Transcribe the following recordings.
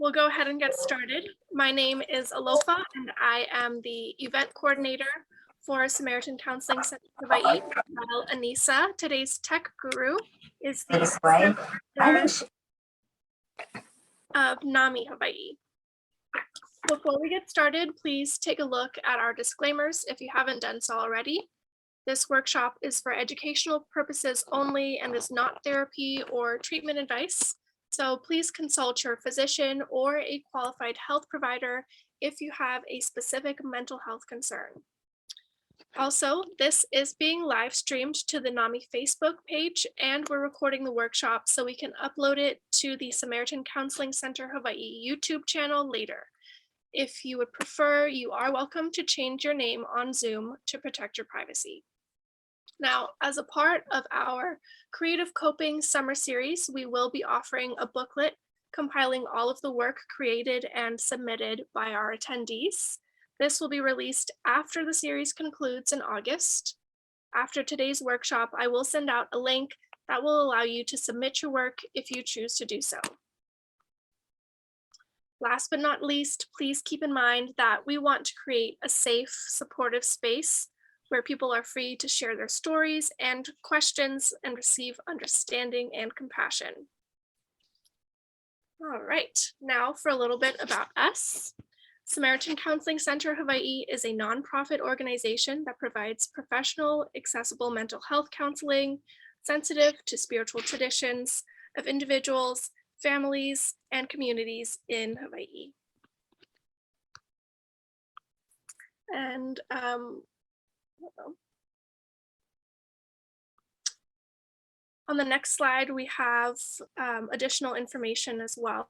we'll go ahead and get started. My name is Alofa, and I am the event coordinator for Samaritan Counseling Center Hawaii. While Anissa, today's tech guru, is the director of NAMI Hawaii. Before we get started, please take a look at our disclaimers if you haven't done so already. This workshop is for educational purposes only and is not therapy or treatment advice. So please consult your physician or a qualified health provider if you have a specific mental health concern. Also, this is being live streamed to the NAMI Facebook page, and we're recording the workshop so we can upload it to the Samaritan Counseling Center Hawaii YouTube channel later. If you would prefer, you are welcome to change your name on Zoom to protect your privacy. Now, as a part of our Creative Coping Summer Series, we will be offering a booklet compiling all of the work created and submitted by our attendees. This will be released after the series concludes in August. After today's workshop, I will send out a link that will allow you to submit your work if you choose to do so. Last but not least, please keep in mind that we want to create a safe, supportive space where people are free to share their stories and questions and receive understanding and compassion. All right, now for a little bit about us. Samaritan Counseling Center Hawaii is a nonprofit organization that provides professional, accessible mental health counseling, sensitive to spiritual traditions of individuals, families, and communities in Hawaii. And on the next slide, we have additional information as well.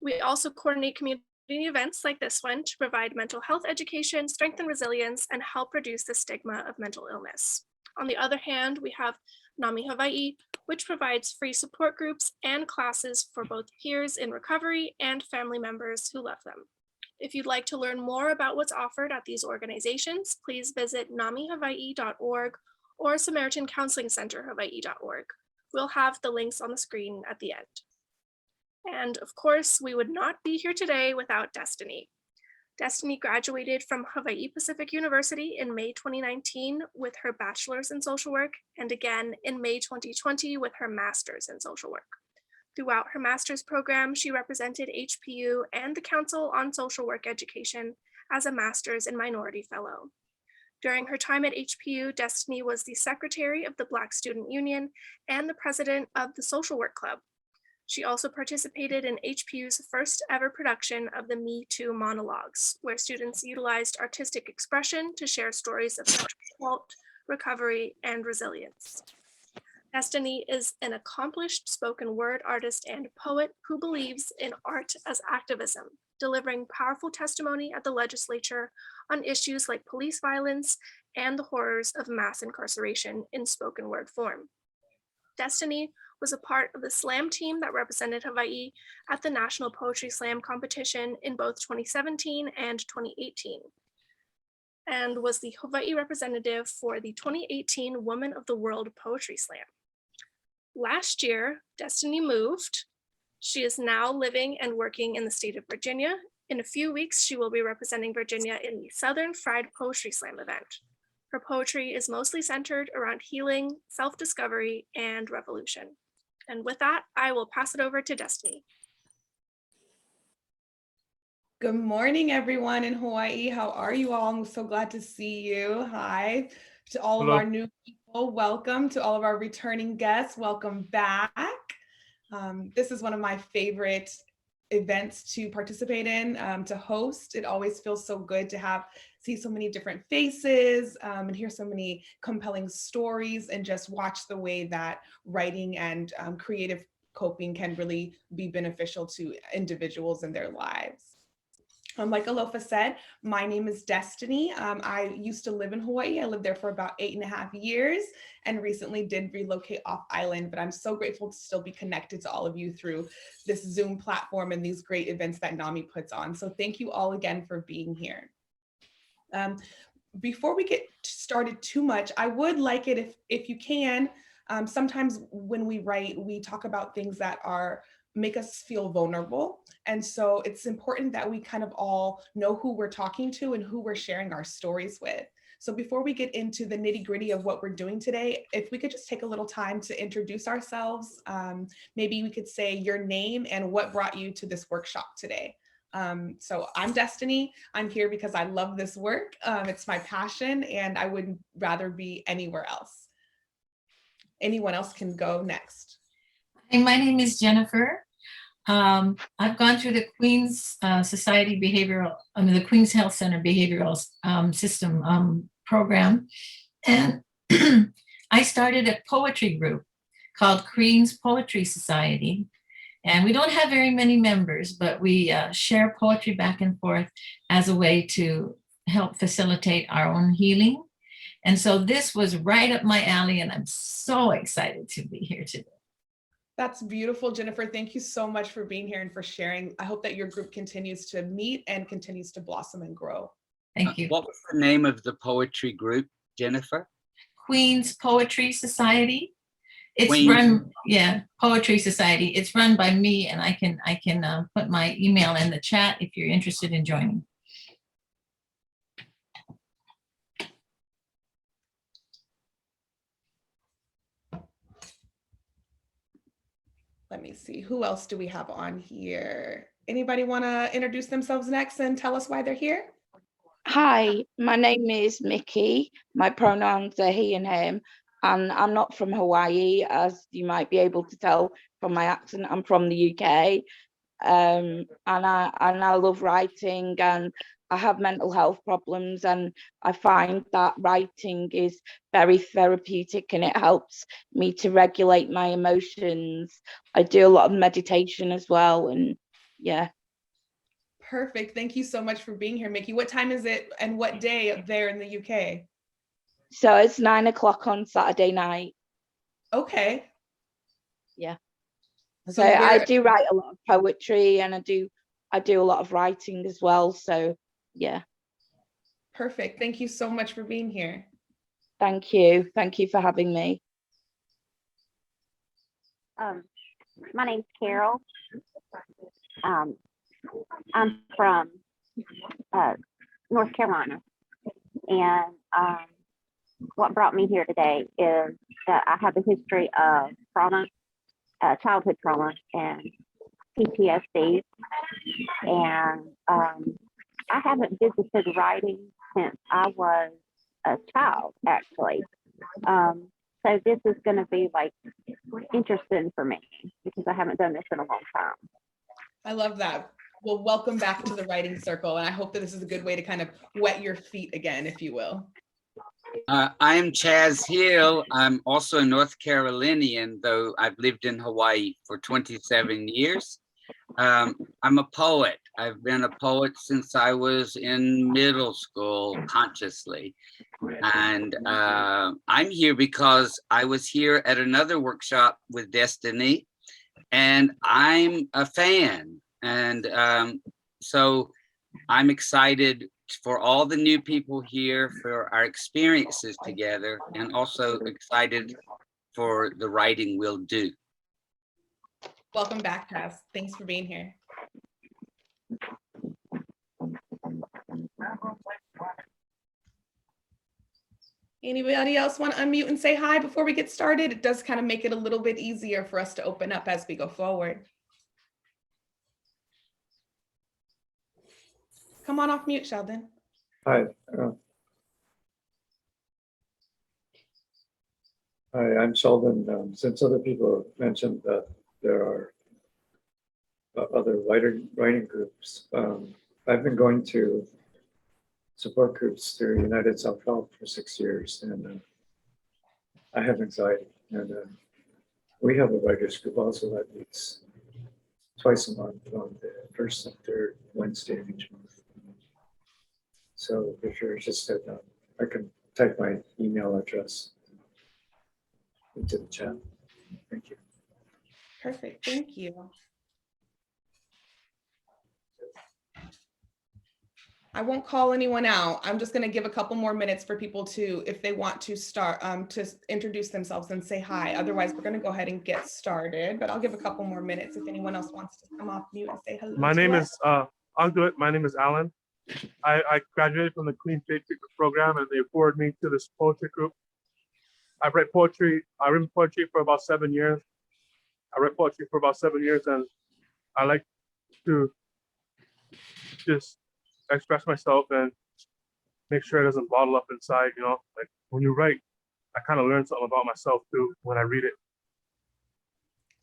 We also coordinate community events like this one to provide mental health education, strengthen resilience, and help reduce the stigma of mental illness. On the other hand, we have NAMI Hawaii, which provides free support groups and classes for both peers in recovery and family members who love them. If you'd like to learn more about what's offered at these organizations, please visit namihawaii.org or SamaritanCounselingCenterHawaii.org. We'll have the links on the screen at the end. And of course, we would not be here today without Destiny. Destiny graduated from Hawaii Pacific University in May 2019 with her bachelor's in social work, and again in May 2020 with her master's in social work. Throughout her master's program, she represented HPU and the Council on Social Work Education as a Master's in Minority Fellow. During her time at HPU, Destiny was the secretary of the Black Student Union and the president of the Social Work Club. She also participated in HPU's first ever production of the Me Too monologues, where students utilized artistic expression to share stories of sexual assault, recovery, and resilience. Destiny is an accomplished spoken word artist and poet who believes in art as activism, delivering powerful testimony at the legislature on issues like police violence and the horrors of mass incarceration in spoken word form. Destiny was a part of the slam team that represented Hawaii at the National Poetry Slam competition in both 2017 and 2018, and was the Hawaii representative for the 2018 Woman of the World Poetry Slam. Last year, Destiny moved. She is now living and working in the state of Virginia. In a few weeks, she will be representing Virginia in the Southern Fried Poetry Slam event. Her poetry is mostly centered around healing, self-discovery, and revolution. And with that, I will pass it over to Destiny. Good morning, everyone in Hawaii. How are you all? I'm so glad to see you. Hi to all of our new people. Welcome to all of our returning guests. Welcome back. This is one of my favorite events to participate in, to host. It always feels so good to see so many different faces and hear so many compelling stories and just watch the way that writing and creative coping can really be beneficial to individuals in their lives. Like Alofa said, my name is Destiny. I used to live in Hawaii. I lived there for about 8.5 years and recently did relocate off island, but I'm so grateful to still be connected to all of you through this Zoom platform and these great events that NAMI puts on. So thank you all again for being here. Before we get started too much, I would like it if you can, sometimes when we write, we talk about things that are make us feel vulnerable. And so it's important that we kind of all know who we're talking to and who we're sharing our stories with. So before we get into the nitty gritty of what we're doing today, if we could just take a little time to introduce ourselves, maybe we could say your name and what brought you to this workshop today. So I'm Destiny. I'm here because I love this work. It's my passion and I wouldn't rather be anywhere else. Anyone else can go next. Hey, my name is Jennifer. I've gone through the Queens Society Behavioral, the Queens Health Center Behavioral System program. And I started a poetry group called Queens Poetry Society. And we don't have very many members, but we share poetry back and forth as a way to help facilitate our own healing. And so this was right up my alley, and I'm so excited to be here today. That's beautiful, Jennifer. Thank you so much for being here and for sharing. I hope that your group continues to meet and continues to blossom and grow. Thank you. What was the name of the poetry group, Jennifer? Queens Poetry Society. It's Queens. run, yeah, Poetry Society. It's run by me, and I can put my email in the chat if you're interested in joining. Let me see, who else do we have on here? Anybody want to introduce themselves next and tell us why they're here? Hi, my name is Mickey. My pronouns are he and him, and I'm not from Hawaii, as you might be able to tell from my accent. I'm from the UK, and I love writing, and I have mental health problems, and I find that writing is very therapeutic and it helps me to regulate my emotions. I do a lot of meditation as well, and yeah. Perfect. Thank you so much for being here, Mickey. What time is it and what day there in the UK? So it's 9 o'clock on Saturday night. Okay. Yeah. So I do write a lot of poetry, and I do a lot of writing as well. So yeah. Perfect. Thank you so much for being here. Thank you. Thank you for having me. My name's Carol. I'm from North Carolina, and what brought me here today is that I have a history of trauma, childhood trauma, and PTSD, and I haven't visited writing since I was a child, actually. So this is going to be like interesting for me because I haven't done this in a long time. I love that. Well, welcome back to the writing circle. And I hope that this is a good way to kind of wet your feet again, if you will. I am Chaz Hill. I'm also a North Carolinian, though I've lived in Hawaii for 27 years. I'm a poet. I've been a poet since I was in middle school, consciously. And I'm here because I was here at another workshop with Destiny, and I'm a fan. And so I'm excited for all the new people here, for our experiences together, and also excited for the writing we'll do. Welcome back, Tess. Thanks for being here. Anybody else want to unmute and say hi before we get started? It does kind of make it a little bit easier for us to open up as we go forward. Come on off mute, Sheldon. Hi. Hi, I'm Sheldon. Since other people have mentioned that there are other writing groups, I've been going to support groups through United Self-Help for 6 years, and I have anxiety. And we have a writers group also that meets twice a month on the first and third Wednesday of each month. So if you're interested, I can type my email address into the chat. Thank you. Perfect. Thank you. I won't call anyone out. I'm just going to give a couple more minutes for people to, if they want to start, to introduce themselves and say hi. Otherwise, we're going to go ahead and get started, but I'll give a couple more minutes if anyone else wants to come off mute and say hello. My name is, I'll do it. My name is Alan. I graduated from the Queen's Faith program, and they forwarded me to this poetry group. I've written poetry for about 7 years. And I like to just express myself and make sure it doesn't bottle up inside, you know. Like when you write, I kind of learn something about myself too when I read it.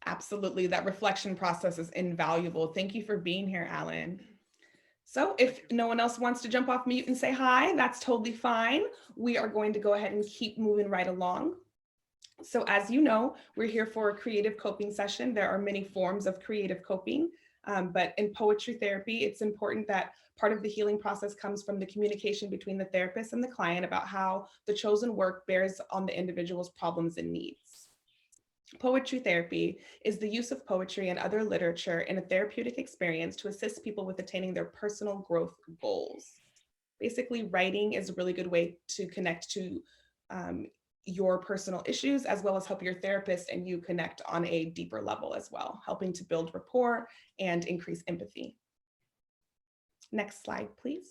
Absolutely, that reflection process is invaluable. Thank you for being here, Alan. So if no one else wants to jump off mute and say hi, that's totally fine. We are going to go ahead and keep moving right along. So as you know, we're here for a creative coping session. There are many forms of creative coping, but in poetry therapy, it's important that part of the healing process comes from the communication between the therapist and the client about how the chosen work bears on the individual's problems and needs. Poetry therapy is the use of poetry and other literature in a therapeutic experience to assist people with attaining their personal growth goals. Basically, writing is a really good way to connect to your personal issues, as well as help your therapist and you connect on a deeper level as well, helping to build rapport and increase empathy. Next slide, please.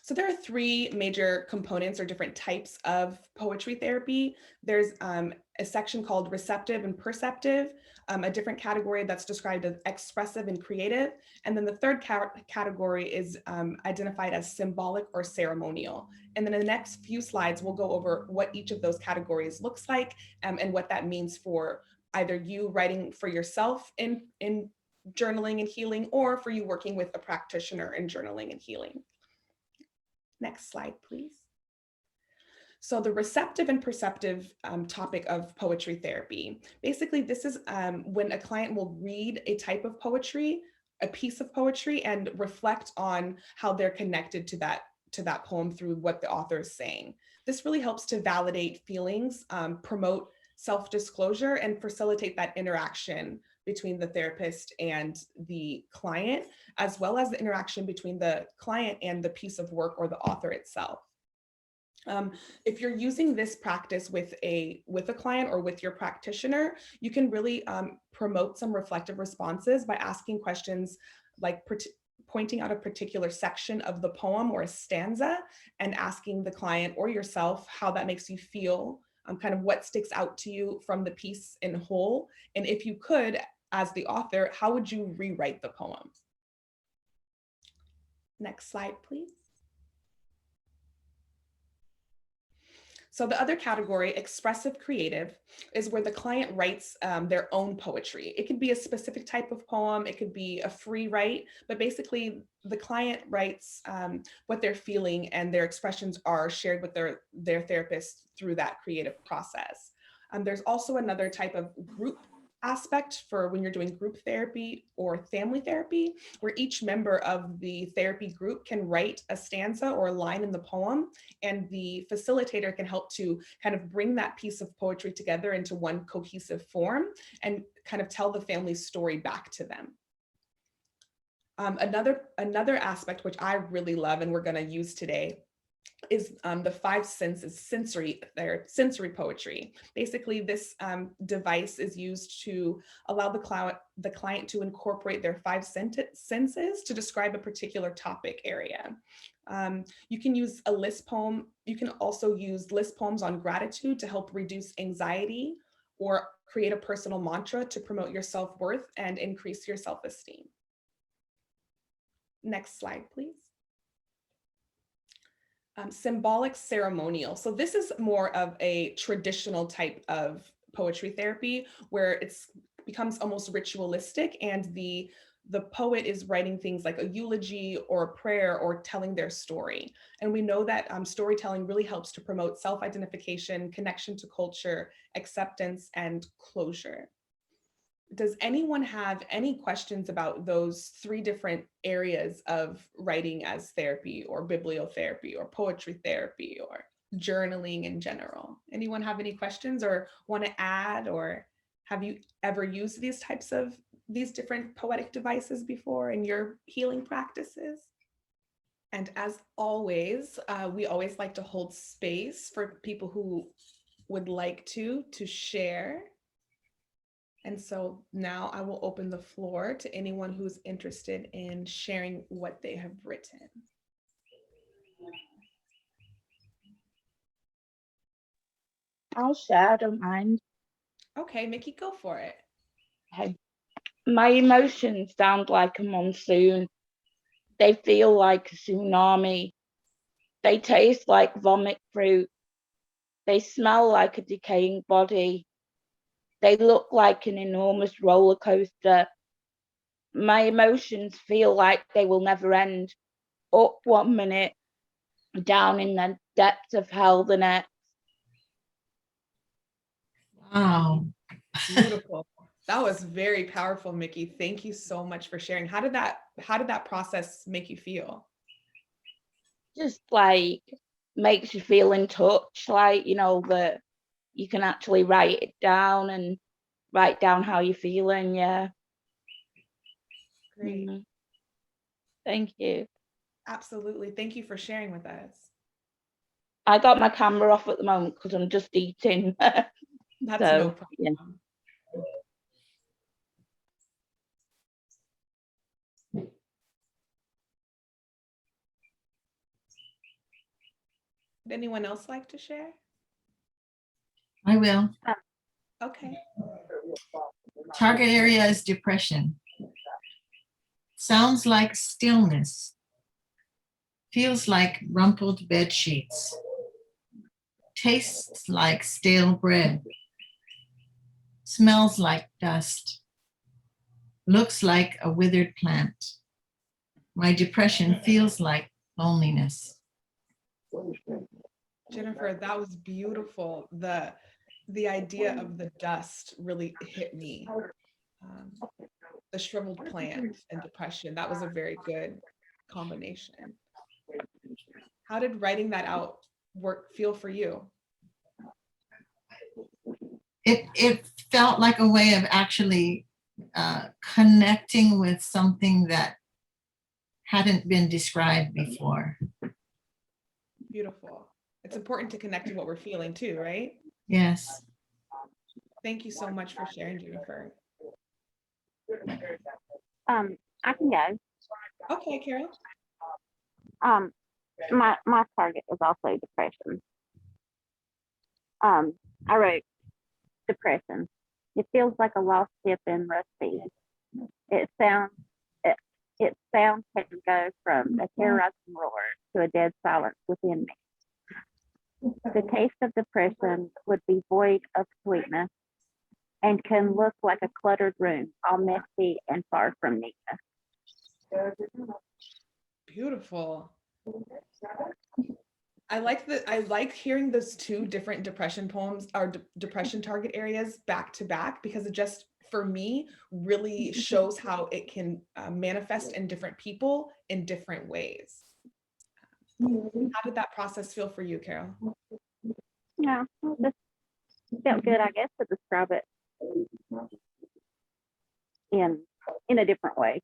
So there are three major components or different types of poetry therapy. There's a section called receptive and perceptive, a different category that's described as expressive and creative. And then the third category is identified as symbolic or ceremonial. And then in the next few slides, we'll go over what each of those categories looks like and what that means for either you writing for yourself in journaling and healing, or for you working with a practitioner in journaling and healing. Next slide, please. So the receptive and perceptive topic of poetry therapy. Basically, this is when a client will read a type of poetry, a piece of poetry, and reflect on how they're connected to that poem through what the author is saying. This really helps to validate feelings, promote self-disclosure, and facilitate that interaction between the therapist and the client, as well as the interaction between the client and the piece of work or the author itself. If you're using this practice with a client or with your practitioner, you can really promote some reflective responses by asking questions like pointing out a particular section of the poem or a stanza and asking the client or yourself how that makes you feel, kind of what sticks out to you from the piece in whole. And if you could, as the author, how would you rewrite the poem? Next slide, please. So the other category, expressive creative, is where the client writes their own poetry. It could be a specific type of poem, it could be a free write, but basically the client writes what they're feeling and their expressions are shared with their therapist through that creative process. There's also another type of group aspect for when you're doing group therapy or family therapy, where each member of the therapy group can write a stanza or a line in the poem, and the facilitator can help to kind of bring that piece of poetry together into one cohesive form and kind of tell the family's story back to them. Another aspect which I really love and we're going to use today is the five senses, sensory poetry. Basically, this device is used to allow the client to incorporate their five senses to describe a particular topic area. You can use a list poem. You can also use list poems on gratitude to help reduce anxiety, or create a personal mantra to promote your self-worth and increase your self-esteem. Next slide, please. Symbolic ceremonial. So this is more of a traditional type of poetry therapy where it becomes almost ritualistic, and the poet is writing things like a eulogy or a prayer or telling their story. And we know that storytelling really helps to promote self-identification, connection to culture, acceptance, and closure. Does anyone have any questions about those three different areas of writing as therapy, or bibliotherapy, or poetry therapy, or journaling in general? Anyone have any questions or want to add, or have you ever used these types of these different poetic devices before in your healing practices? And as always, we always like to hold space for people who would like to share. And so now I will open the floor to anyone who's interested in sharing what they have written. I'll share, I don't mind. Okay, Mickey, go for it. Okay. My emotions sound like a monsoon. They feel like a tsunami. They taste like vomit fruit. They smell like a decaying body. They look like an enormous roller coaster. My emotions feel like they will never end. Up 1 minute, down in the depths of hell the next. Wow. Beautiful. That was very powerful, Mickey. Thank you so much for sharing. How did that process make you feel? Just like makes you feel in touch, like, you know, that you can actually write it down and write down how you're feeling. Yeah. Great. Thank you. Absolutely. Thank you for sharing with us. I got my camera off at the moment because I'm just eating. That's no So, problem. yeah. Would anyone else like to share? I will. Okay. Target area is depression. Sounds like stillness. Feels like rumpled bed sheets. Tastes like stale bread. Smells like dust. Looks like a withered plant. My depression feels like loneliness. Jennifer, that was beautiful. The idea of the dust really hit me. The shriveled plant and depression, that was a very good combination. How did writing that out feel for you? It felt like a way of actually connecting with something that hadn't been described before. Beautiful. It's important to connect to what we're feeling too, right? Yes. Thank you so much for sharing, Jennifer. I can go. Okay, Carol. My target is also depression. I wrote depression. It feels like a lost ship in rusty. Its sound can go from a terrorizing roar to a dead silence within me. The taste of depression would be void of sweetness and can look like a cluttered room, all messy and far from neatness. Beautiful. I like hearing those two different depression poems or depression target areas back to back, because it just, for me, really shows how it can manifest in different people in different ways. How did that process feel for you, Carol? Yeah, just felt good, I guess, to describe it in a different way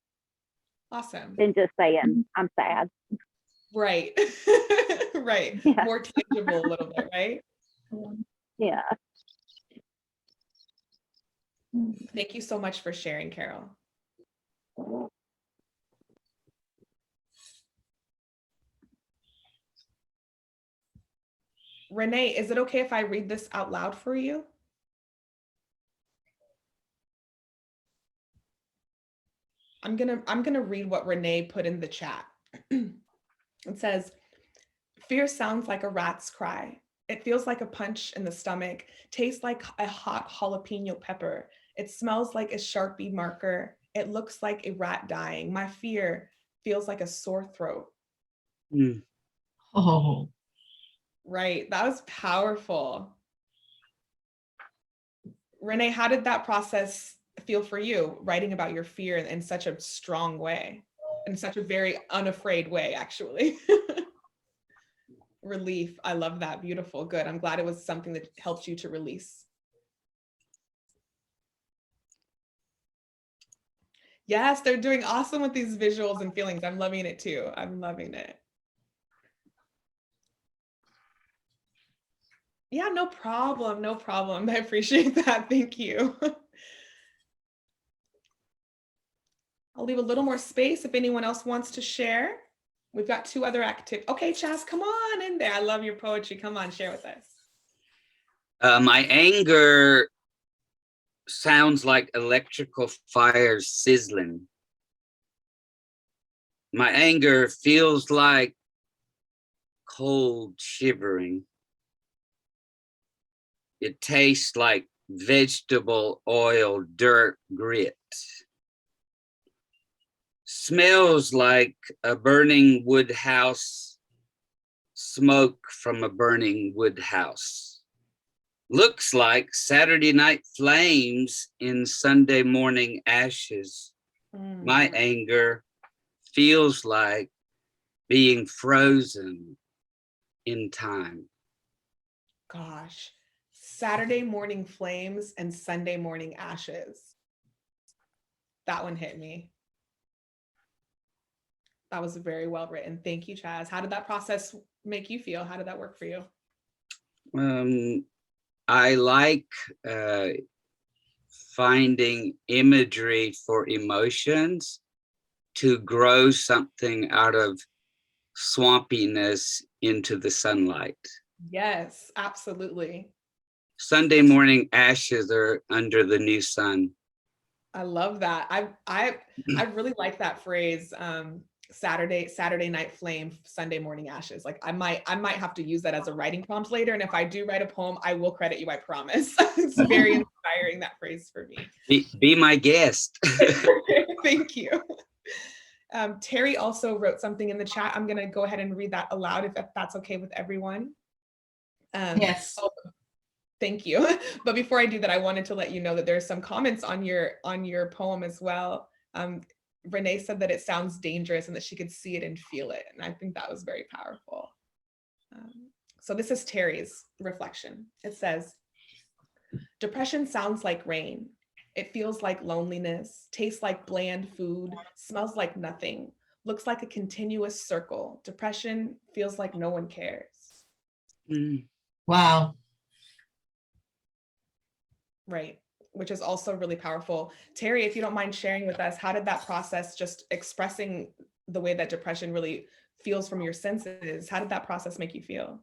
Awesome. than just saying I'm sad. Right. Right. Yeah. More tangible a little bit, right? Yeah. Thank you so much for sharing, Carol. Renee, is it okay if I read this out loud for you? I'm gonna read what Renee put in the chat. It says, fear sounds like a rat's cry. It feels like a punch in the stomach, tastes like a hot jalapeno pepper. It smells like a Sharpie marker. It looks like a rat dying. My fear feels like a sore throat. Mm. Oh, Right, that was powerful. Renee, how did that process feel for you, writing about your fear in such a strong way, in such a very unafraid way, actually? Relief, I love that, beautiful, good. I'm glad it was something that helped you to release. Yes, they're doing awesome with these visuals and feelings. I'm loving it too. I'm loving it. Yeah, no problem. No problem. I appreciate that. Thank you. I'll leave a little more space if anyone else wants to share. We've got 2 other active. Okay, Chaz, come on in there. I love your poetry. Come on, share with us. My anger sounds like electrical fires sizzling. My anger feels like cold shivering. It tastes like vegetable oil, dirt, grit. Smells like a burning wood house, smoke from a burning wood house. Looks like Saturday night flames in Sunday morning ashes. My anger feels like being frozen in time. Gosh, Saturday morning flames and Sunday morning ashes. That one hit me. That was very well written. Thank you, Chaz. How did that process make you feel? How did that work for you? I like finding imagery for emotions to grow something out of swampiness into the sunlight. Yes, absolutely. Sunday morning ashes are under the new sun. I love that. I really like that phrase. Saturday night flame, Sunday morning ashes. Like I might have to use that as a writing prompt later. And if I do write a poem, I will credit you, I promise. It's very inspiring, that phrase for me. Be my guest. Thank you. Terry also wrote something in the chat. I'm gonna go ahead and read that aloud if that's okay with everyone. Yes. Thank you. But before I do that, I wanted to let you know that there's some comments on your poem as well. Renee said that it sounds dangerous and that she could see it and feel it. And I think that was very powerful. So this is Terry's reflection. It says, depression sounds like rain. It feels like loneliness, tastes like bland food, smells like nothing, looks like a continuous circle. Depression feels like no one cares. Wow. Right, which is also really powerful. Terry, if you don't mind sharing with us, how did that process, just expressing the way that depression really feels from your senses, how did that process make you feel?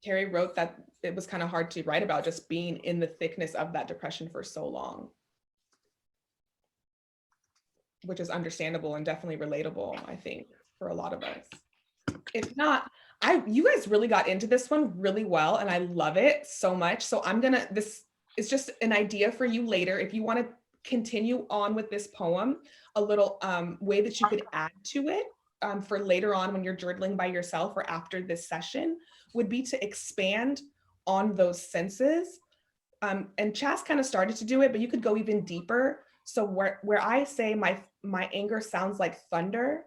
Terry wrote that it was kind of hard to write about, just being in the thickness of that depression for so long, which is understandable and definitely relatable, I think, for a lot of us. If not, you guys really got into this one really well, and I love it so much. So this is just an idea for you later. If you want to continue on with this poem, a little way that you could add to it for later on when you're journaling by yourself or after this session would be to expand on those senses. And Chas kind of started to do it, but you could go even deeper. So where I say my anger sounds like thunder,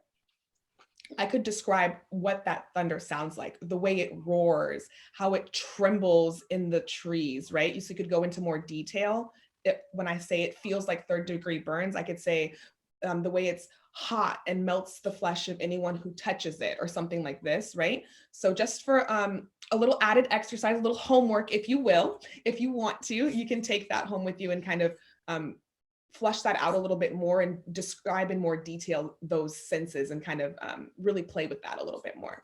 I could describe what that thunder sounds like, the way it roars, how it trembles in the trees, right? So you could go into more detail. When I say it feels like 3rd-degree burns, I could say the way it's hot and melts the flesh of anyone who touches it or something like this, right? So just for a little added exercise, a little homework, if you will, if you want to, you can take that home with you and kind of flush that out a little bit more and describe in more detail those senses and kind of really play with that a little bit more.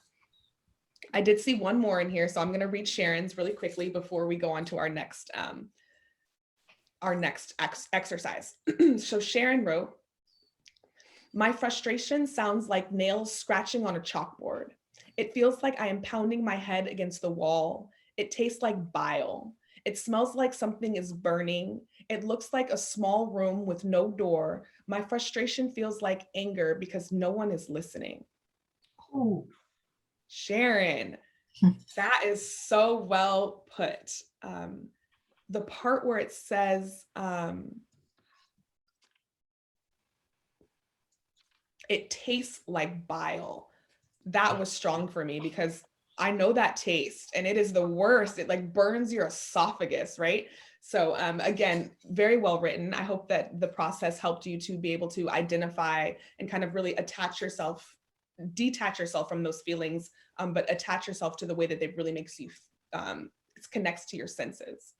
I did see one more in here, so I'm going to read Sharon's really quickly before we go on to our next exercise. So Sharon wrote, my frustration sounds like nails scratching on a chalkboard. It feels like I am pounding my head against the wall. It tastes like bile. It smells like something is burning. It looks like a small room with no door. My frustration feels like anger because no one is listening. Ooh. Sharon, that is so well put. The part where it says, it tastes like bile, that was strong for me because I know that taste, and it is the worst. It like burns your esophagus, right? So again, very well written. I hope that the process helped you to be able to identify and kind of really detach yourself from those feelings, but attach yourself to the way that it really makes you, it connects to your senses.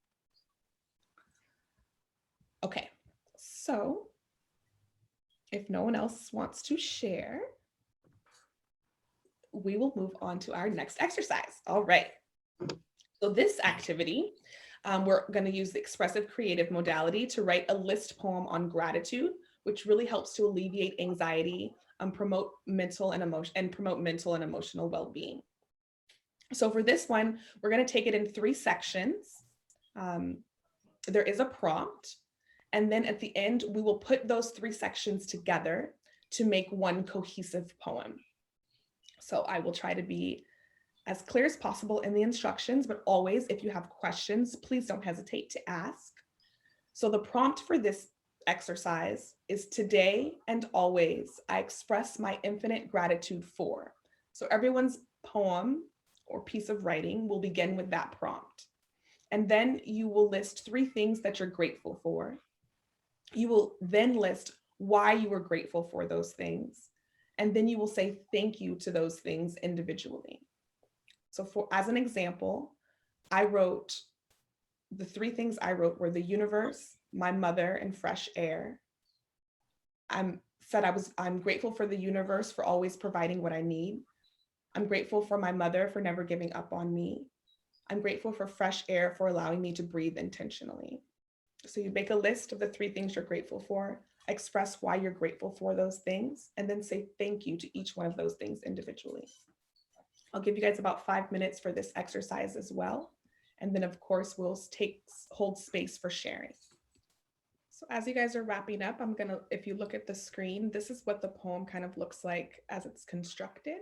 Okay, so if no one else wants to share, we will move on to our next exercise. All right. So this activity, we're going to use the expressive creative modality to write a list poem on gratitude, which really helps to alleviate anxiety, promote mental and emotional well-being. So for this one, we're going to take it in 3 sections. There is a prompt, and then at the end, we will put those 3 sections together to make one cohesive poem. So I will try to be as clear as possible in the instructions, but always, if you have questions, please don't hesitate to ask. So the prompt for this exercise is today and always, I express my infinite gratitude for. So everyone's poem or piece of writing will begin with that prompt. And then you will list 3 things that you're grateful for. You will then list why you were grateful for those things. And then you will say thank you to those things individually. So as an example, I wrote, the 3 things I wrote were the universe, my mother, and fresh air. I'm grateful for the universe for always providing what I need. I'm grateful for my mother for never giving up on me. I'm grateful for fresh air for allowing me to breathe intentionally. So you make a list of the 3 things you're grateful for, express why you're grateful for those things, and then say thank you to each one of those things individually. I'll give you guys about 5 minutes for this exercise as well. And then of course, we'll hold space for sharing. So as you guys are wrapping up, if you look at the screen, this is what the poem kind of looks like as it's constructed.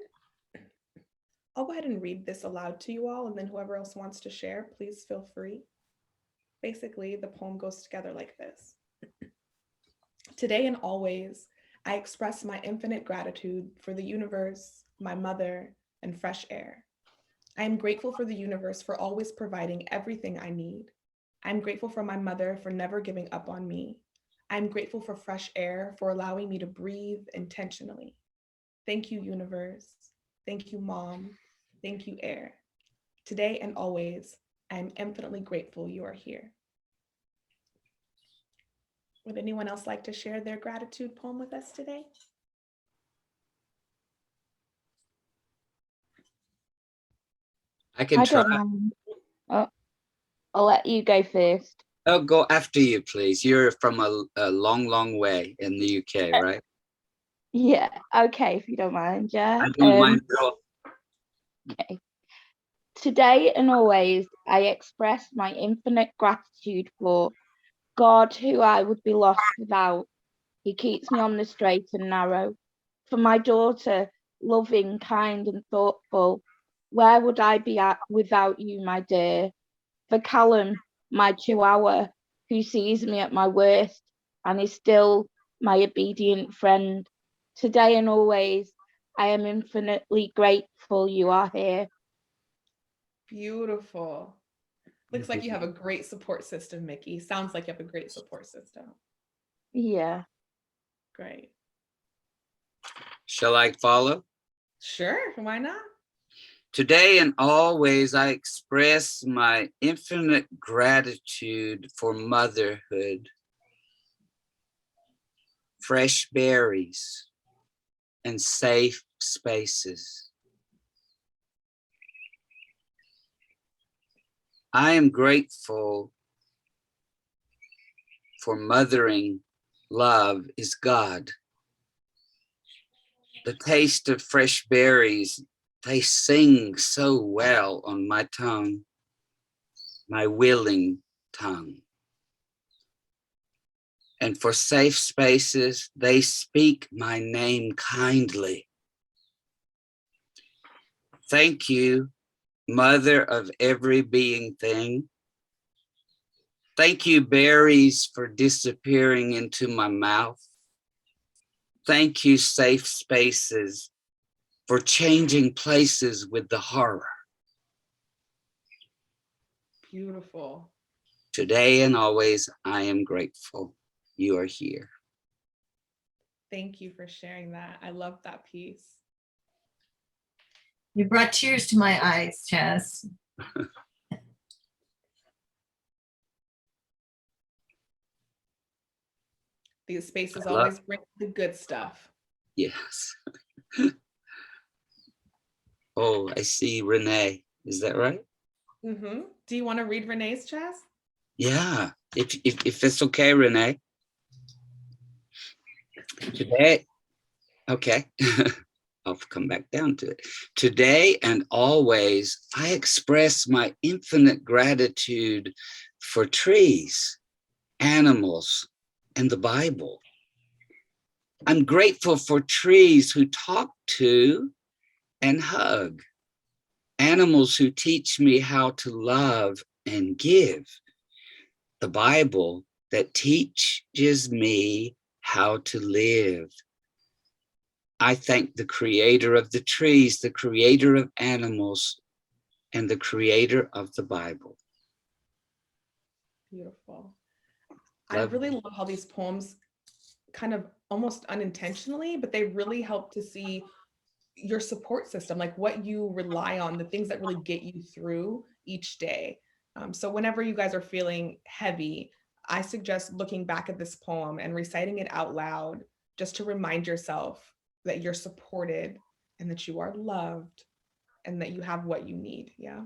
I'll go ahead and read this aloud to you all, and then whoever else wants to share, please feel free. Basically, the poem goes together like this. Today and always, I express my infinite gratitude for the universe, my mother, and fresh air. I am grateful for the universe for always providing everything I need. I'm grateful for my mother for never giving up on me. I'm grateful for fresh air for allowing me to breathe intentionally. Thank you, universe. Thank you, mom. Thank you, air. Today and always, I am infinitely grateful you are here. Would anyone else like to share their gratitude poem with us today? I can try. don't mind. I'll let you go first. Oh, go after you, please. You're from a long, long way in the UK, right? Yeah, okay, if you don't mind, yeah. I don't mind at all. Okay. Today and always, I express my infinite gratitude for God, who I would be lost without. He keeps me on the straight and narrow. For my daughter, loving, kind, and thoughtful, where would I be at without you, my dear? For Callum, my chihuahua, who sees me at my worst and is still my obedient friend. Today and always, I am infinitely grateful you are here. Beautiful. Looks like you have a great support system, Mickey. Sounds like you have a great support system. Yeah. Great. Shall I follow? Sure, why not? Today and always, I express my infinite gratitude for motherhood, fresh berries, and safe spaces. I am grateful for mothering. Love is God. The taste of fresh berries, they sing so well on my tongue, my willing tongue. And for safe spaces, they speak my name kindly. Thank you, mother of every being thing. Thank you, berries, for disappearing into my mouth. Thank you, safe spaces, for changing places with the horror. Beautiful. Today and always, I am grateful you are here. Thank you for sharing that. I love that piece. You brought tears to my eyes, Chaz. These spaces I love- always bring the good stuff. Yes. Oh, I see Renee. Is that right? Mm-hmm. Do you want to read Renee's, Chaz? Yeah. If it's okay, Renee. Today, okay. I'll come back down to it. Today and always, I express my infinite gratitude for trees, animals, and the Bible. I'm grateful for trees who talk to and hug, animals who teach me how to love and give, the Bible that teaches me how to live. I thank the creator of the trees, the creator of animals, and the creator of the Bible. Beautiful. I Love really love how these poems kind of almost unintentionally, but they really help to see your support system, like what you rely on, the things that really get you through each day. So whenever you guys are feeling heavy, I suggest looking back at this poem and reciting it out loud, just to remind yourself that you're supported and that you are loved and that you have what you need. Yeah.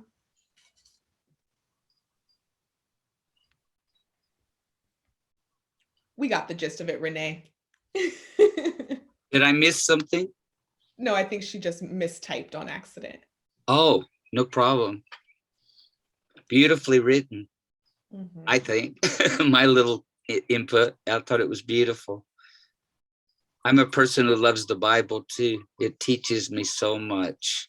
We got the gist of it, Renee. Did I miss something? No, I think she just mistyped on accident. Oh, no problem. Beautifully written, Mhm. I think. My little input, I thought it was beautiful. I'm a person who loves the Bible too. It teaches me so much.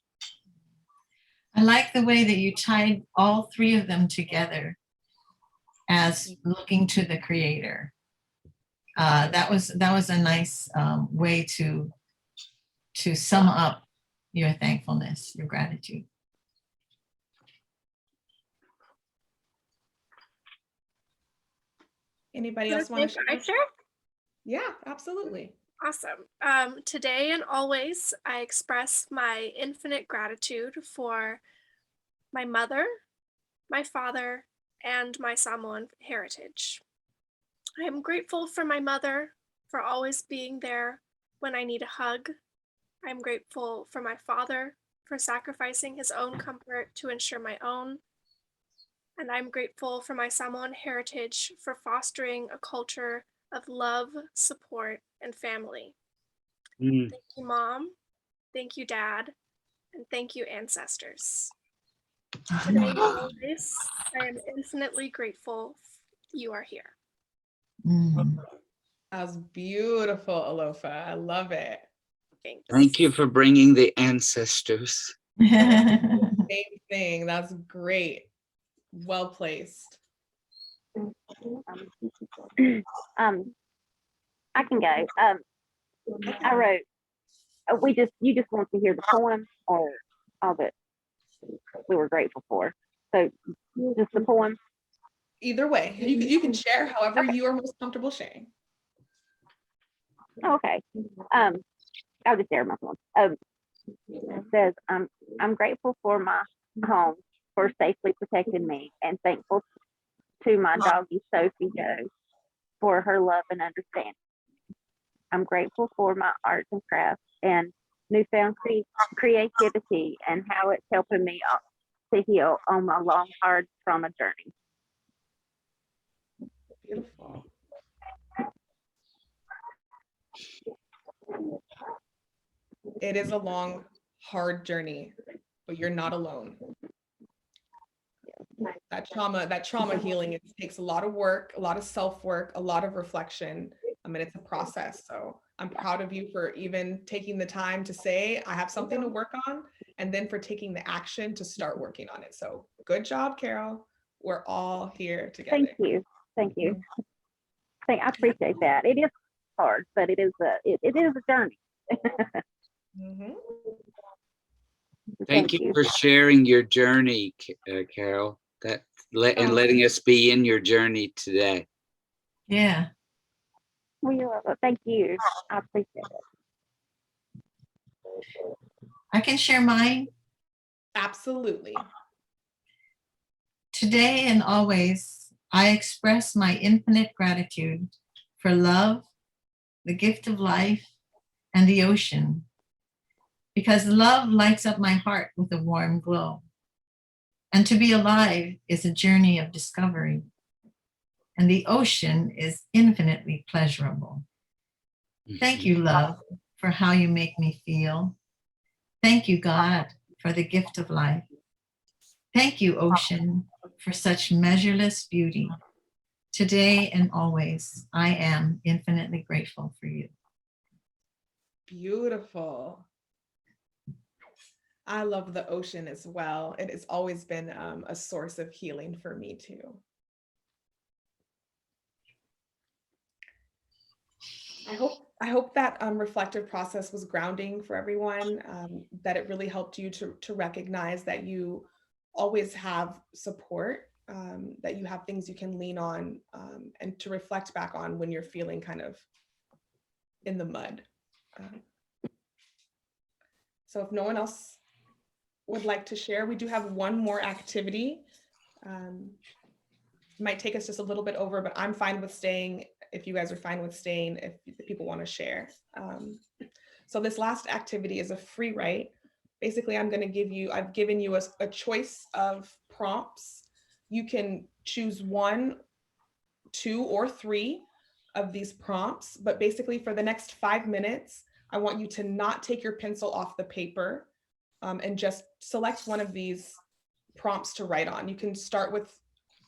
I like the way that you tied all three of them together as looking to the Creator. That was a nice way to sum up your thankfulness, your gratitude. Anybody else want to share? I share? Yeah, absolutely. Awesome. Today and always, I express my infinite gratitude for my mother, my father, and my Samoan heritage. I am grateful for my mother for always being there when I need a hug. I'm grateful for my father for sacrificing his own comfort to ensure my own. And I'm grateful for my Samoan heritage for fostering a culture of love, support, and family. Mm. Thank you, Mom. Thank you, Dad. And thank you, ancestors. Today and always, I am infinitely grateful you are here. Mm. That was beautiful, Alofa. I love it. Thanks. Thank you for bringing the ancestors. Same thing. That's great. Well placed. I can go. I wrote. You just want to hear the poem or all that we were grateful for. So just the poem. Either way, you can share however you are most comfortable sharing. Okay. I'll just share my poem. It says, I'm grateful for my home for safely protecting me, and thankful to my doggie Sophie Joe for her love and understanding. I'm grateful for my arts and crafts and newfound creativity and how it's helping me to heal on my long, hard trauma journey. Beautiful. It is a long, hard journey, but you're not alone. That trauma healing, it takes a lot of work, a lot of self-work, a lot of reflection. I mean, it's a process. So I'm proud of you for even taking the time to say, I have something to work on, and then for taking the action to start working on it. So good job, Carol. We're all here together. Thank you. Thank you. I appreciate that. It is hard, but it is a journey. Mm-hmm. Thank you for sharing your journey, Carol. and letting us be in your journey today. Yeah. Thank you. I appreciate it. I can share mine. Absolutely. Today and always, I express my infinite gratitude for love, the gift of life, and the ocean, because love lights up my heart with a warm glow. And to be alive is a journey of discovery, and the ocean is infinitely pleasurable. Thank you, love, for how you make me feel. Thank you, God, for the gift of life. Thank you, ocean, for such measureless beauty. Today and always, I am infinitely grateful for you. Beautiful. I love the ocean as well. It has always been a source of healing for me too. I hope that reflective process was grounding for everyone, that it really helped you to recognize that you always have support, that you have things you can lean on, and to reflect back on when you're feeling kind of in the mud. So if no one else would like to share, we do have one more activity. Might take us just a little bit over, but I'm fine with staying if you guys are fine with staying, if people want to share. So this last activity is a free write. Basically, I've given you a choice of prompts. You can choose 1, 2, or 3 of these prompts, but basically for the next 5 minutes, I want you to not take your pencil off the paper, and just select one of these prompts to write on. You can start with,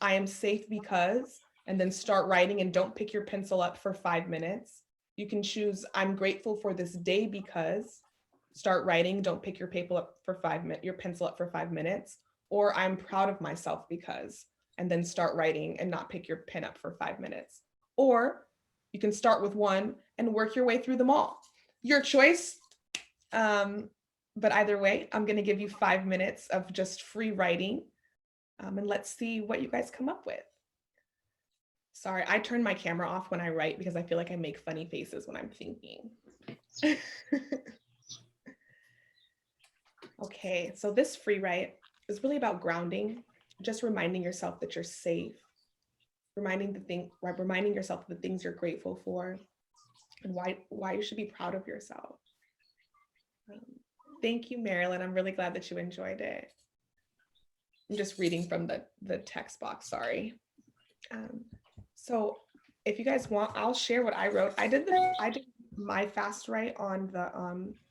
I am safe because, and then start writing and don't pick your pencil up for 5 minutes. You can choose, I'm grateful for this day because, start writing, don't pick your pencil up for 5 minutes. Or I'm proud of myself because, and then start writing and not pick your pen up for 5 minutes. Or you can start with one and work your way through them all. Your choice. But either way, I'm going to give you 5 minutes of just free writing, and let's see what you guys come up with. Sorry, I turn my camera off when I write because I feel like I make funny faces when I'm thinking. Okay, so this free write is really about grounding, just reminding yourself that you're safe, reminding yourself of the things you're grateful for, and why you should be proud of yourself. Thank you, Marilyn. I'm really glad that you enjoyed it. I'm just reading from the text box, sorry. So if you guys want, I'll share what I wrote. I did my fast write on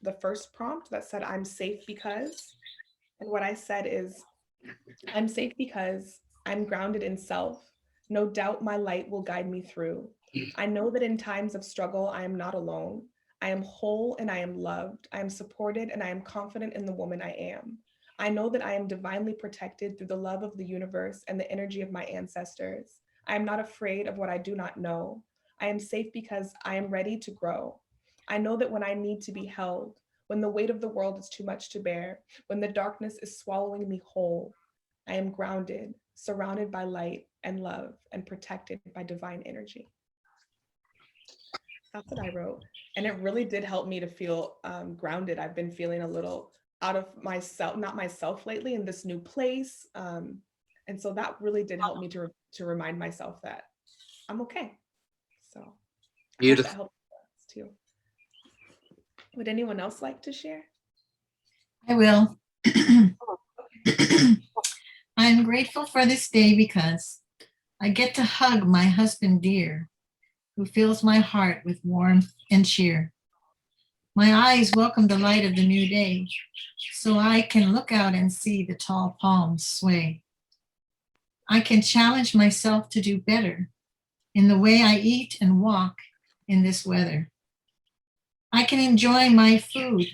the first prompt that said, I'm safe because, and what I said is, I'm safe because I'm grounded in self. No doubt my light will guide me through. I know that in times of struggle, I am not alone. I am whole and I am loved. I am supported and I am confident in the woman I am. I know that I am divinely protected through the love of the universe and the energy of my ancestors. I am not afraid of what I do not know. I am safe because I am ready to grow. I know that when I need to be held, when the weight of the world is too much to bear, when the darkness is swallowing me whole, I am grounded, surrounded by light and love, and protected by divine energy. That's what I wrote. And it really did help me to feel grounded. I've been feeling a little out of myself, not myself lately in this new place. And so that really did help me to remind myself that I'm okay. So beautiful. I hope that helps too. Would anyone else like to share? I will. I'm grateful for this day because I get to hug my husband dear, who fills my heart with warmth and cheer. My eyes welcome the light of the new day, so I can look out and see the tall palms sway. I can challenge myself to do better in the way I eat and walk in this weather. I can enjoy my food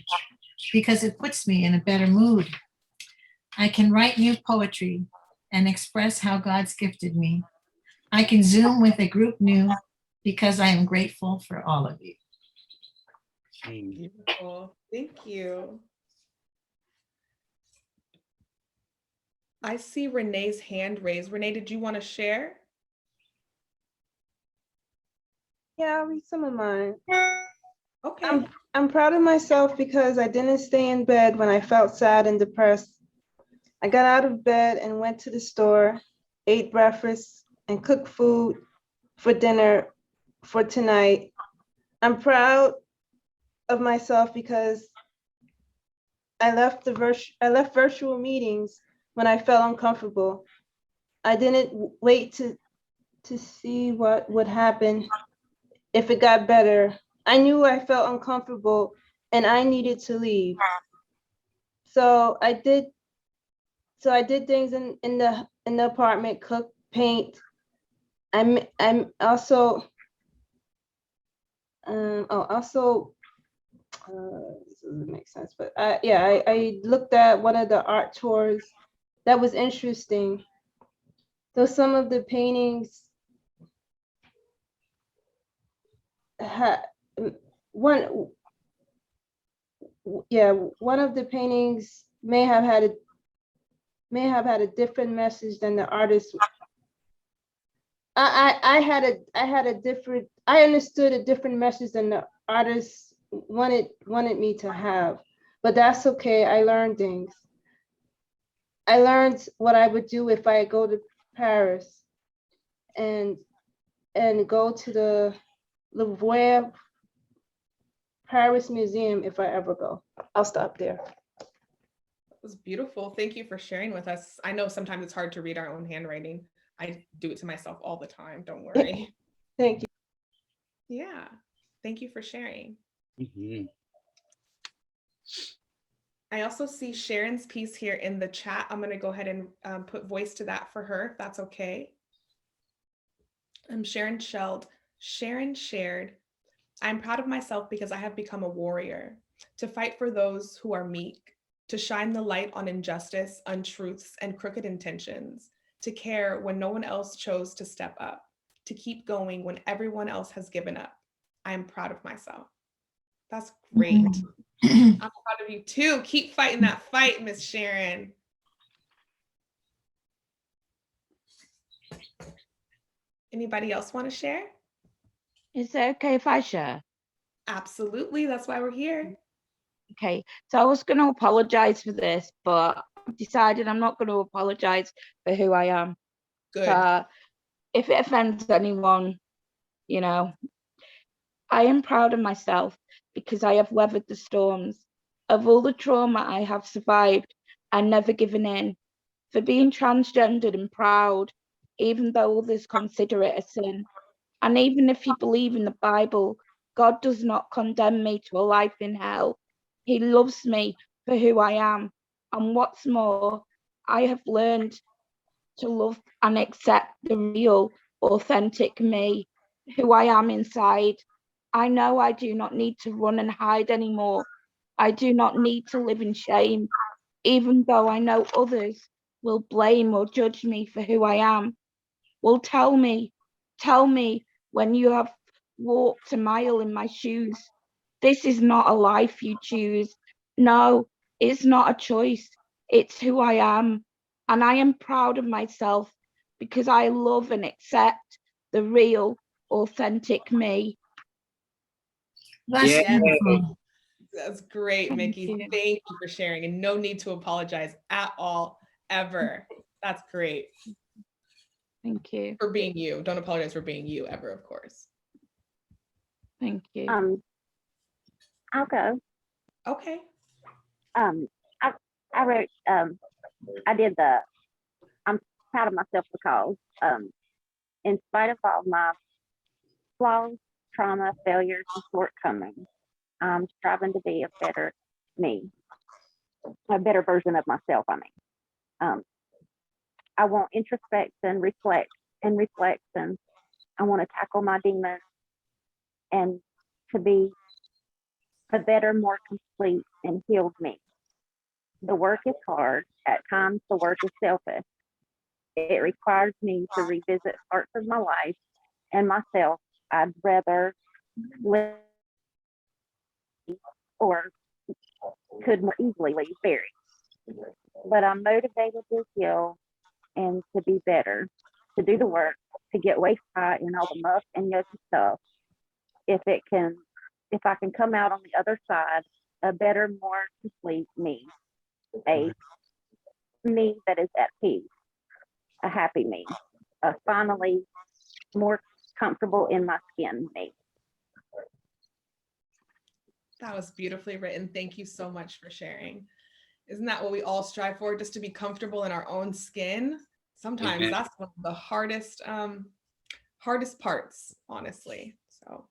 because it puts me in a better mood. I can write new poetry and express how God's gifted me. I can Zoom with a group new because I am grateful for all of you. Beautiful. Thank you. I see Renee's hand raised. Renee, did you want to share? Yeah, I'll read some of mine. Okay. I'm proud of myself because I didn't stay in bed when I felt sad and depressed. I got out of bed and went to the store, ate breakfast, and cooked food for dinner for tonight. I'm proud of myself because I left virtual meetings when I felt uncomfortable. I didn't wait to see what would happen if it got better. I knew I felt uncomfortable and I needed to leave. So I did things in the apartment, cook, paint. I'm also this doesn't make sense, but I looked at one of the art tours that was interesting. So some of the paintings had one one of the paintings may have had a different message than the artist. I understood a different message than the artist wanted me to have, but that's okay. I learned things. I learned what I would do if I go to Paris and go to the Louvre Paris Museum if I ever go. I'll stop there. That was beautiful. Thank you for sharing with us. I know sometimes it's hard to read our own handwriting. I do it to myself all the time. Don't worry. Thank you. Yeah. Thank you for sharing. Mhm. I also see Sharon's piece here in the chat. I'm going to go ahead and put voice to that for her, if that's okay. Sharon shared, I'm proud of myself because I have become a warrior, to fight for those who are meek, to shine the light on injustice, untruths, and crooked intentions, to care when no one else chose to step up, to keep going when everyone else has given up. I am proud of myself. That's great. I'm proud of you too. Keep fighting that fight, Miss Sharon. Anybody else want to share? Is it okay if I share? Absolutely. That's why we're here. Okay, so I was going to apologize for this, but I've decided I'm not going to apologize for who I am. Good. If it offends anyone, you know, I am proud of myself because I have weathered the storms. Of all the trauma I have survived, I've never given in. For being transgendered and proud, even though others consider it a sin. And even if you believe in the Bible, God does not condemn me to a life in hell. He loves me for who I am. And what's more, I have learned to love and accept the real, authentic me, who I am inside. I know I do not need to run and hide anymore. I do not need to live in shame, even though I know others will blame or judge me for who I am. Well, tell me when you have walked a mile in my shoes. This is not a life you choose. No, it's not a choice. It's who I am. And I am proud of myself because I love and accept the real, authentic me. That's Yes. beautiful. That's great, Thank Mickey. you. Thank you for sharing, and no need to apologize at all, ever. That's great. Thank you. For being you. Don't apologize for being you ever, of course. Thank you. I'll go. Okay. I wrote, I'm proud of myself because, in spite of all my flaws, trauma, failures, and shortcomings, I'm striving to be a better me, a better version of myself. I want introspection, reflection. I want to tackle my demons and to be a better, more complete and healed me. The work is hard. At times, the work is selfish. It requires me to revisit parts of my life and myself I'd rather live or could more easily leave buried. but I'm motivated to heal and to be better, to do the work, to get waist high in all the muck and yucky stuff. If I can come out on the other side, a better, more complete me, a me that is at peace, a happy me, a finally more comfortable in my skin me. That was beautifully written. Thank you so much for sharing. Isn't that what we all strive for? Just to be comfortable in our own skin? Sometimes that's one of the hardest parts, honestly. So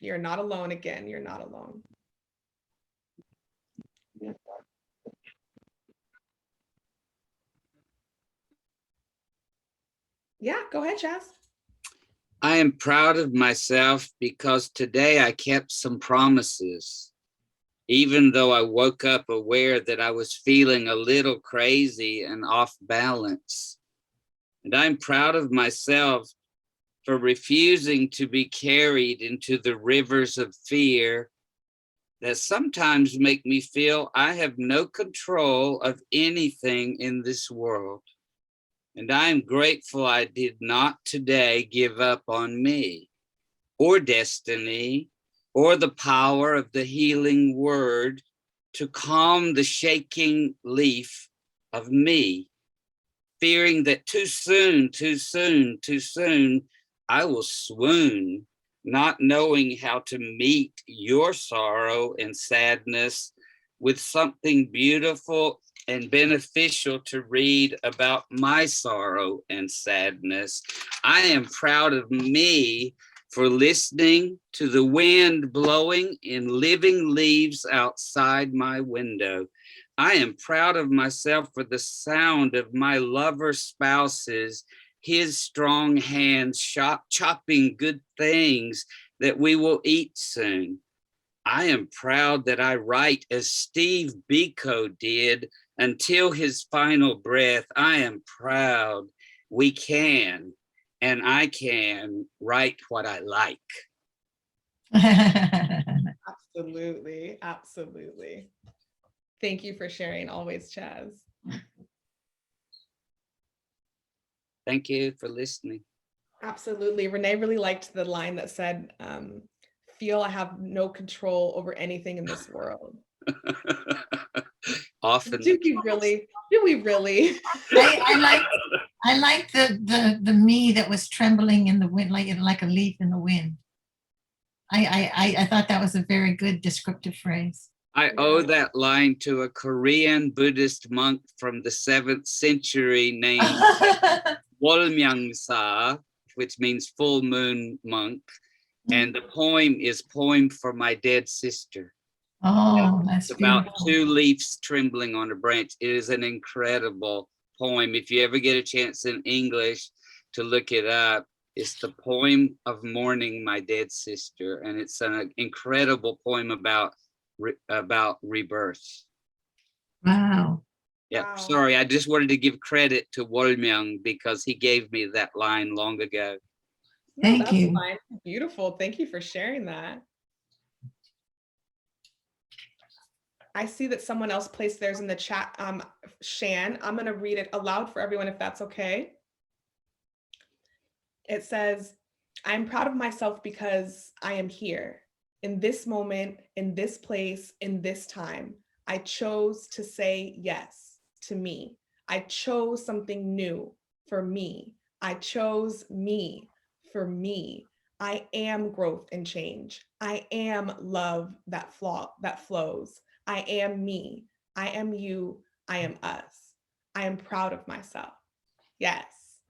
you're not alone again. You're not alone. Yeah, go ahead, Chaz. I am proud of myself because today I kept some promises, even though I woke up aware that I was feeling a little crazy and off balance. And I'm proud of myself for refusing to be carried into the rivers of fear that sometimes make me feel I have no control of anything in this world. And I am grateful I did not today give up on me or destiny or the power of the healing word to calm the shaking leaf of me, fearing that too soon, I will swoon, not knowing how to meet your sorrow and sadness with something beautiful and beneficial to read about my sorrow and sadness. I am proud of me for listening to the wind blowing in living leaves outside my window. I am proud of myself for the sound of my lover spouse's, his strong hands chopping good things that we will eat soon. I am proud that I write as Steve Biko did until his final breath. I am proud we can, and I can write what I like. Absolutely, absolutely. Thank you for sharing always, Chaz. Thank you for listening. Absolutely. Renee really liked the line that said, feel I have no control over anything in this world. Often. Do we really? I like the me that was trembling in the wind, like a leaf in the wind. I thought that was a very good descriptive phrase. I owe that line to a Korean Buddhist monk from the 7th century named Wolmyangsa, which means full moon monk. And the poem is Poem for My Dead Sister. Oh, that's it's about beautiful. 2 leaves trembling on a branch. It is an incredible poem. If you ever get a chance in English to look it up, it's the Poem of Mourning My Dead Sister. And it's an incredible poem about rebirth. Wow. Yeah, Wow. sorry, I just wanted to give credit to Wolmyang because he gave me that line long ago. Thank you. Fine. Beautiful. Thank you for sharing that. I see that someone else placed theirs in the chat. Shan, I'm going to read it aloud for everyone if that's okay. It says, I'm proud of myself because I am here in this moment, in this place, in this time. I chose to say yes to me. I chose something new for me. I chose me for me. I am growth and change. I am love that flows. I am me. I am you. I am us. I am proud of myself. Yes.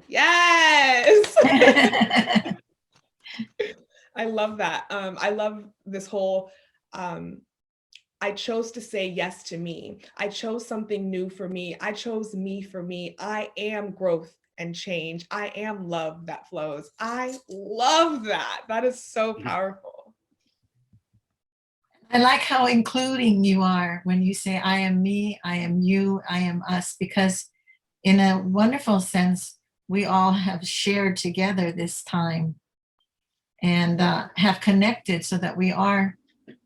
Yes. I love that. I love this whole, I chose to say yes to me. I chose something new for me. I chose me for me. I am growth and change. I am love that flows. I love that. That is so powerful. I like how including you are when you say, I am me, I am you, I am us, because in a wonderful sense, we all have shared together this time and have connected so that we are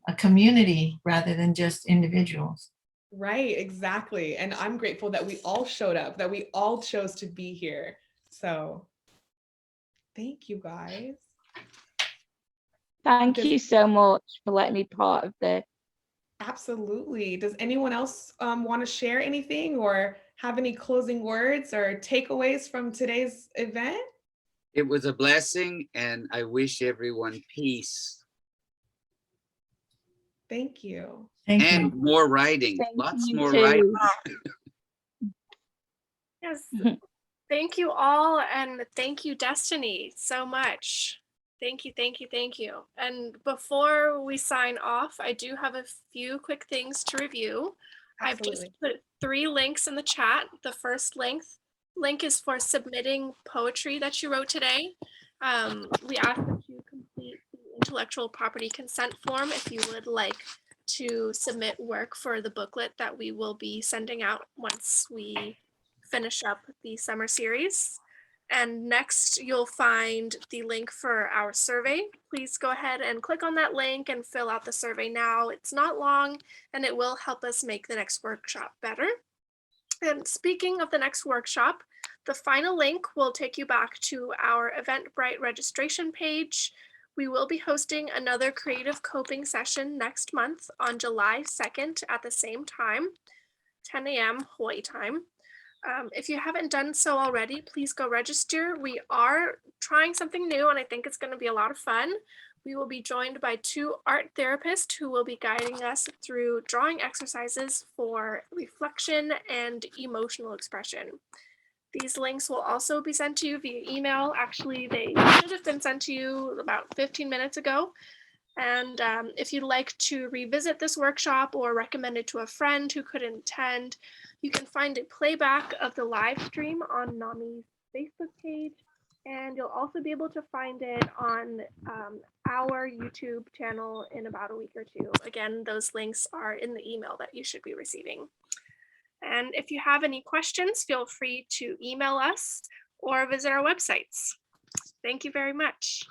a community rather than just individuals. Right, exactly. And I'm grateful that we all showed up, that we all chose to be here. So thank you guys. Thank Does- you so much for letting me part of this. Absolutely. Does anyone else want to share anything or have any closing words or takeaways from today's event? It was a blessing, and I wish everyone peace Thank you. Thank and you. more writing. Thank Lots you more writing. too. Yes. Thank you all, and thank you, Destiny, so much. Thank you, thank you, thank you. And before we sign off, I do have a few quick things to review. I've just Absolutely. put 3 links in the chat. The first link is for submitting poetry that you wrote today. We ask that you complete the intellectual property consent form if you would like to submit work for the booklet that we will be sending out once we finish up the summer series. And next you'll find the link for our survey. Please go ahead and click on that link and fill out the survey now. It's not long and it will help us make the next workshop better. And speaking of the next workshop, the final link will take you back to our Eventbrite registration page. We will be hosting another creative coping session next month on July 2nd at the same time, 10 a.m. Hawaii time. If you haven't done so already, please go register. We are trying something new and I think it's going to be a lot of fun. We will be joined by 2 art therapists who will be guiding us through drawing exercises for reflection and emotional expression. These links will also be sent to you via email. Actually, they should have been sent to you about 15 minutes ago. And if you'd like to revisit this workshop or recommend it to a friend who couldn't attend, you can find a playback of the live stream on NAMI's Facebook page. And you'll also be able to find it on our YouTube channel in about a week or 2. Again, those links are in the email that you should be receiving. And if you have any questions, feel free to email us or visit our websites. Thank you very much.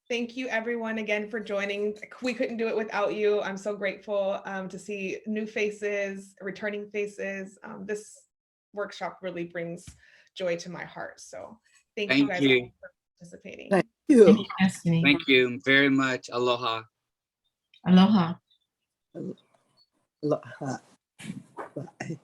Thank you everyone again for joining. We couldn't do it without you. I'm so grateful to see new faces, returning faces. This workshop really brings joy to my heart. So thank you guys all for participating. Thank you. Thank you, Destiny. Thank you very much. Aloha. Aloha. Aloha. Bye.